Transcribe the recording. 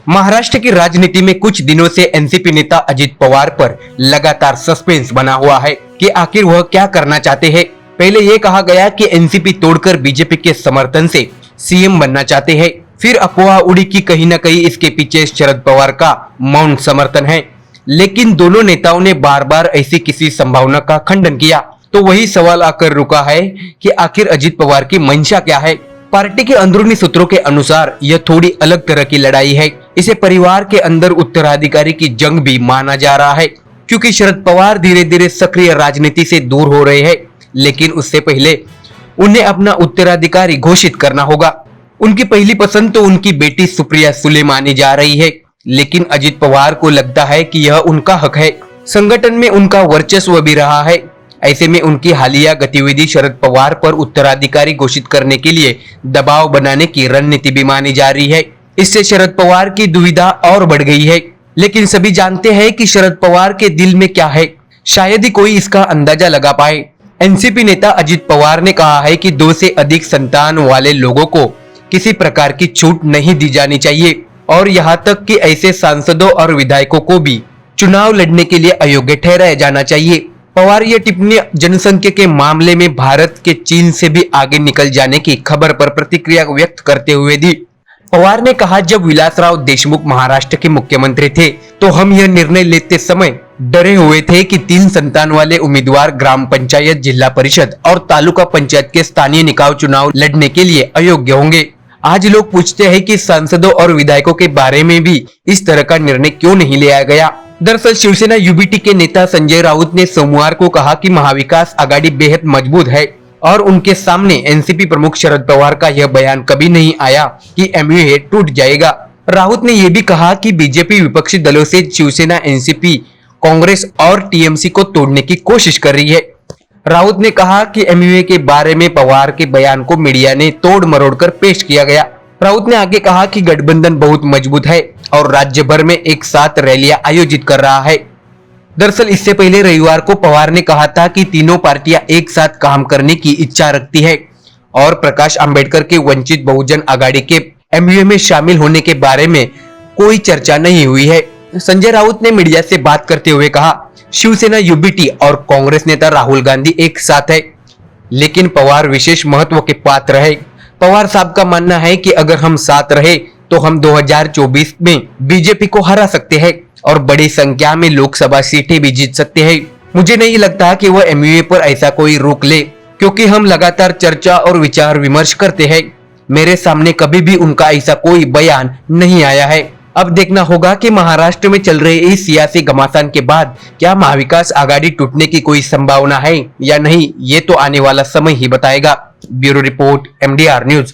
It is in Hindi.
महाराष्ट्र की राजनीति में कुछ दिनों से एनसीपी नेता अजित पवार पर लगातार सस्पेंस बना हुआ है कि आखिर वह क्या करना चाहते हैं। पहले ये कहा गया कि एनसीपी तोड़कर बीजेपी के समर्थन से सीएम बनना चाहते हैं। फिर अफवाह उड़ी कि कहीं न कहीं इसके पीछे शरद पवार का मौन समर्थन है, लेकिन दोनों नेताओं ने बार बार ऐसी किसी संभावना का खंडन किया। तो वही सवाल आकर रुका है कि आखिर अजित पवार की मंशा क्या है। पार्टी के अंदरूनी सूत्रों के अनुसार यह थोड़ी अलग तरह की लड़ाई है। इसे परिवार के अंदर उत्तराधिकारी की जंग भी माना जा रहा है, क्योंकि शरद पवार धीरे धीरे सक्रिय राजनीति से दूर हो रहे हैं, लेकिन उससे पहले उन्हें अपना उत्तराधिकारी घोषित करना होगा। उनकी पहली पसंद तो उनकी बेटी सुप्रिया सुले मानी जा रही है, लेकिन अजित पवार को लगता है कि यह उनका हक है। संगठन में उनका वर्चस्व भी रहा है। ऐसे में उनकी हालिया गतिविधि शरद पवार पर उत्तराधिकारी घोषित करने के लिए दबाव बनाने की रणनीति भी मानी जा रही है। इससे शरद पवार की दुविधा और बढ़ गई है। लेकिन सभी जानते हैं कि शरद पवार के दिल में क्या है, शायद ही कोई इसका अंदाजा लगा पाए। एनसीपी नेता अजित पवार ने कहा है कि 2 से अधिक संतान वाले लोगों को किसी प्रकार की छूट नहीं दी जानी चाहिए, और यहाँ तक कि ऐसे सांसदों और विधायकों को भी चुनाव लड़ने के लिए अयोग्य ठहराया जाना चाहिए। पवार ये टिप्पणी जनसंख्या के मामले में भारत के चीन से भी आगे निकल जाने की खबर पर प्रतिक्रिया व्यक्त करते हुए दी। पवार ने कहा, जब विलासराव देशमुख महाराष्ट्र के मुख्यमंत्री थे तो हम यह निर्णय लेते समय डरे हुए थे कि 3 संतान वाले उम्मीदवार ग्राम पंचायत, जिला परिषद और तालुका पंचायत के स्थानीय निकाय चुनाव लड़ने के लिए अयोग्य होंगे। आज लोग पूछते हैं कि सांसदों और विधायकों के बारे में भी इस तरह का निर्णय क्यों नहीं लिया गया। दरअसल शिवसेना यूबीटी के नेता संजय राउत ने सोमवार को कहा कि महाविकास आघाड़ी बेहद मजबूत है और उनके सामने एनसीपी प्रमुख शरद पवार का यह बयान कभी नहीं आया कि एमयूए टूट जाएगा। राउत ने यह भी कहा कि बीजेपी विपक्षी दलों से शिवसेना, एनसीपी, कांग्रेस और टीएमसी को तोड़ने की कोशिश कर रही है। राउत ने कहा कि एमयूए के बारे में पवार के बयान को मीडिया ने तोड़ मरोड़ कर पेश किया गया। राउत ने आगे कहा कि गठबंधन बहुत मजबूत है और राज्य भर में एक साथ रैलियां आयोजित कर रहा है। दरअसल इससे पहले रविवार को पवार ने कहा था कि तीनों पार्टियां एक साथ काम करने की इच्छा रखती है और प्रकाश अंबेडकर के वंचित बहुजन आघाड़ी के एमयूए में शामिल होने के बारे में कोई चर्चा नहीं हुई है। संजय राउत ने मीडिया से बात करते हुए कहा, शिवसेना, यूबीटी और कांग्रेस नेता राहुल गांधी एक साथ है, लेकिन पवार विशेष महत्व के पात्र है। पवार साहब का मानना है कि अगर हम साथ रहे तो हम 2024 में बीजेपी को हरा सकते हैं और बड़ी संख्या में लोकसभा सीटें भी जीत सकते हैं। मुझे नहीं लगता कि वह एमयूए पर ऐसा कोई रोक ले, क्योंकि हम लगातार चर्चा और विचार विमर्श करते हैं। मेरे सामने कभी भी उनका ऐसा कोई बयान नहीं आया है। अब देखना होगा कि महाराष्ट्र में चल रहे इस सियासी घमासान के बाद क्या महाविकास आघाड़ी टूटने की कोई संभावना है या नहीं, ये तो आने वाला समय ही बताएगा। Bureau report, MDR news.